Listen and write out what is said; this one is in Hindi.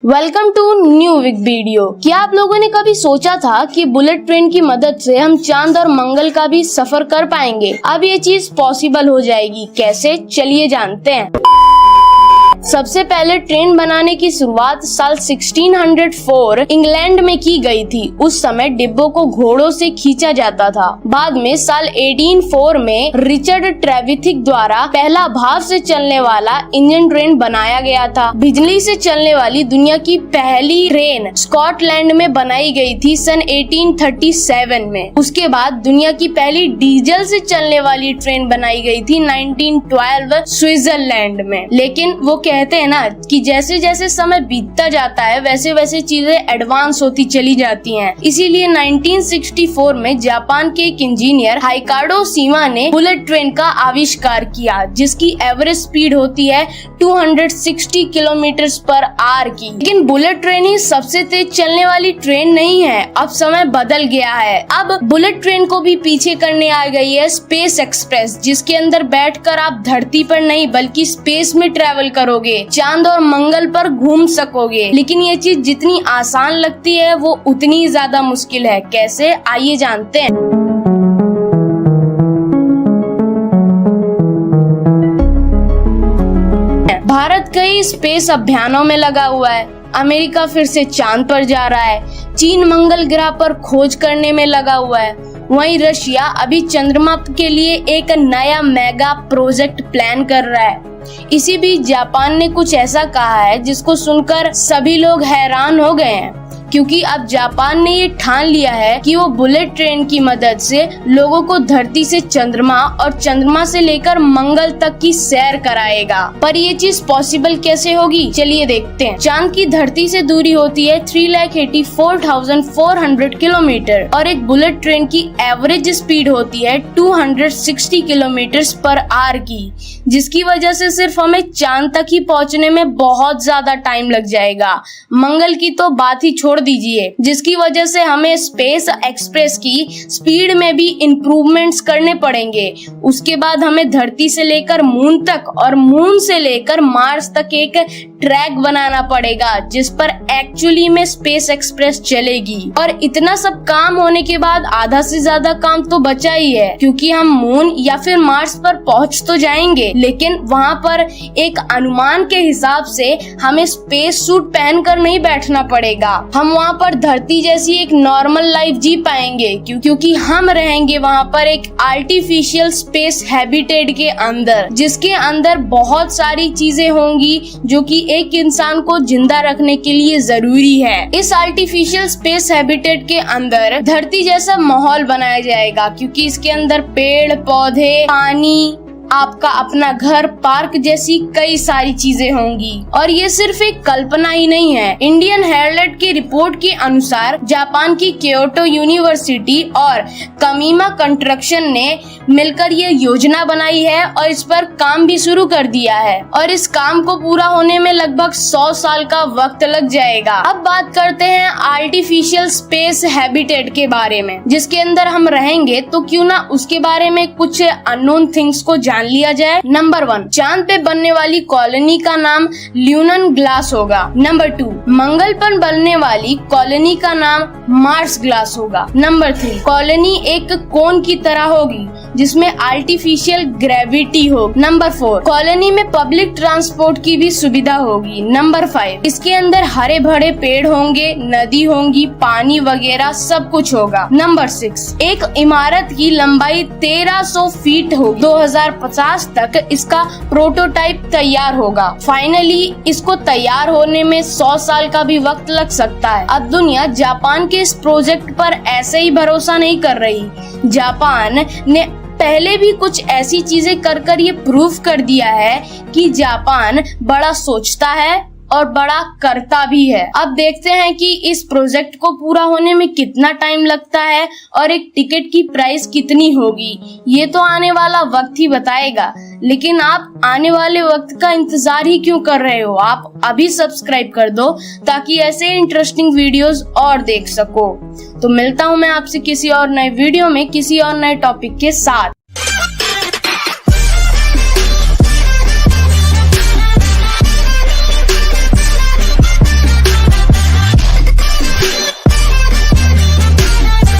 Welcome to new week video. क्या आप लोगों ने कभी सोचा था कि बुलेट ट्रेन की मदद से हम चांद और मंगल का भी सफर कर पाएंगे? अब ये चीज पॉसिबल हो जाएगी। कैसे, चलिए जानते हैं। सबसे पहले ट्रेन बनाने की शुरुआत साल 1604 इंग्लैंड में की गई थी। उस समय डिब्बों को घोड़ों से खींचा जाता था। बाद में साल 1804 में रिचर्ड ट्रेविथिक द्वारा पहला भाप से चलने वाला इंजन ट्रेन बनाया गया था। बिजली से चलने वाली दुनिया की पहली ट्रेन स्कॉटलैंड में बनाई गई थी सन 1837 में। उसके बाद दुनिया की पहली डीजल से चलने वाली ट्रेन बनाई गई थी 1912 स्विट्जरलैंड में। लेकिन वो कहते हैं ना कि जैसे जैसे समय बीतता जाता है वैसे वैसे चीजें एडवांस होती चली जाती हैं। इसीलिए 1964 में जापान के एक इंजीनियर हाइकाडो सीमा ने बुलेट ट्रेन का आविष्कार किया, जिसकी एवरेज स्पीड होती है 260 किलोमीटर पर आवर की। लेकिन बुलेट ट्रेन ही सबसे तेज चलने वाली ट्रेन नहीं है। अब समय बदल गया है। अब बुलेट ट्रेन को भी पीछे करने आ गई है स्पेस एक्सप्रेस, जिसके अंदर बैठकर आप धरती पर नहीं बल्कि स्पेस में ट्रेवल करोगे, चांद और मंगल पर घूम सकोगे। लेकिन ये चीज जितनी आसान लगती है वो उतनी ज्यादा मुश्किल है। कैसे, आइए जानते हैं। भारत कई स्पेस अभियानों में लगा हुआ है। अमेरिका फिर से चांद पर जा रहा है। चीन मंगल ग्रह पर खोज करने में लगा हुआ है। वहीं रशिया अभी चंद्रमा के लिए एक नया मेगा प्रोजेक्ट प्लान कर रहा है। इसी बीच जापान ने कुछ ऐसा कहा है जिसको सुनकर सभी लोग हैरान हो गए हैं, क्योंकि अब जापान ने ये ठान लिया है कि वो बुलेट ट्रेन की मदद से लोगों को धरती से चंद्रमा और चंद्रमा से लेकर मंगल तक की सैर कराएगा। पर ये चीज पॉसिबल कैसे होगी, चलिए देखते हैं। चांद की धरती से दूरी होती है 3,84,400 किलोमीटर और एक बुलेट ट्रेन की एवरेज स्पीड होती है 260 किलोमीटर पर आवर की, जिसकी वजह से सिर्फ हमें चांद तक ही पहुँचने में बहुत ज्यादा टाइम लग जाएगा। मंगल की तो बात ही छोड़ दीजिए, जिसकी वजह से हमें स्पेस एक्सप्रेस की स्पीड में भी इम्प्रूवमेंट्स करने पड़ेंगे। उसके बाद हमें धरती से लेकर मून तक और मून से लेकर मार्स तक एक ट्रैक बनाना पड़ेगा, जिस पर एक्चुअली में स्पेस एक्सप्रेस चलेगी। और इतना सब काम होने के बाद आधा से ज्यादा काम तो बचा ही है, क्योंकि हम मून या फिर मार्स पर पहुंच तो जाएंगे, लेकिन वहां पर एक अनुमान के हिसाब से हमें स्पेस सूट पहनकर नहीं बैठना पड़ेगा। हम वहाँ पर धरती जैसी एक नॉर्मल लाइफ जी पाएंगे, क्योंकि हम रहेंगे वहाँ पर एक आर्टिफिशियल स्पेस हैबिटेट के अंदर, जिसके अंदर बहुत सारी चीजें होंगी जो कि एक इंसान को जिंदा रखने के लिए जरूरी है। इस आर्टिफिशियल स्पेस हैबिटेट के अंदर धरती जैसा माहौल बनाया जाएगा, क्योंकि इसके अंदर पेड़ पौधे, पानी, आपका अपना घर, पार्क जैसी कई सारी चीजें होंगी। और ये सिर्फ एक कल्पना ही नहीं है। इंडियन हेराल्ड की रिपोर्ट के अनुसार जापान की क्योटो यूनिवर्सिटी और कमीमा कंस्ट्रक्शन ने मिलकर ये योजना बनाई है और इस पर काम भी शुरू कर दिया है। और इस काम को पूरा होने में लगभग 100 साल का वक्त लग जाएगा। अब बात करते हैं आर्टिफिशियल स्पेस हैबिटेट के बारे में, जिसके अंदर हम रहेंगे, तो क्यों ना उसके बारे में कुछ अननोन थिंग्स को जान लिया जाए। नंबर 1, चांद पे बनने वाली कॉलोनी का नाम ल्यूनन ग्लास होगा। नंबर 2, मंगल पर बनने वाली कॉलोनी का नाम मार्स ग्लास होगा। नंबर 3, कॉलोनी एक कोन की तरह होगी जिसमें आर्टिफिशियल ग्रेविटी हो। नंबर 4, कॉलोनी में पब्लिक ट्रांसपोर्ट की भी सुविधा होगी। नंबर 5, इसके अंदर हरे भरे पेड़ होंगे, नदी होंगी, पानी वगैरह सब कुछ होगा। नंबर 6, एक इमारत की लंबाई 1300 फीट होगी। 2050 तक इसका प्रोटोटाइप तैयार होगा। फाइनली इसको तैयार होने में 100 साल का भी वक्त लग सकता है। अब दुनिया जापान के इस प्रोजेक्ट पर ऐसे ही भरोसा नहीं कर रही। जापान ने पहले भी कुछ ऐसी चीजें कर ये प्रूव कर दिया है कि जापान बड़ा सोचता है और बड़ा करता भी है। अब देखते हैं कि इस प्रोजेक्ट को पूरा होने में कितना टाइम लगता है और एक टिकट की प्राइस कितनी होगी। ये तो आने वाला वक्त ही बताएगा। लेकिन आप आने वाले वक्त का इंतजार ही क्यों कर रहे हो? आप अभी सब्सक्राइब कर दो ताकि ऐसे इंटरेस्टिंग वीडियोस और देख सको। तो मिलता हूँ मैं आपसे किसी और नए वीडियो में किसी और नए टॉपिक के साथ।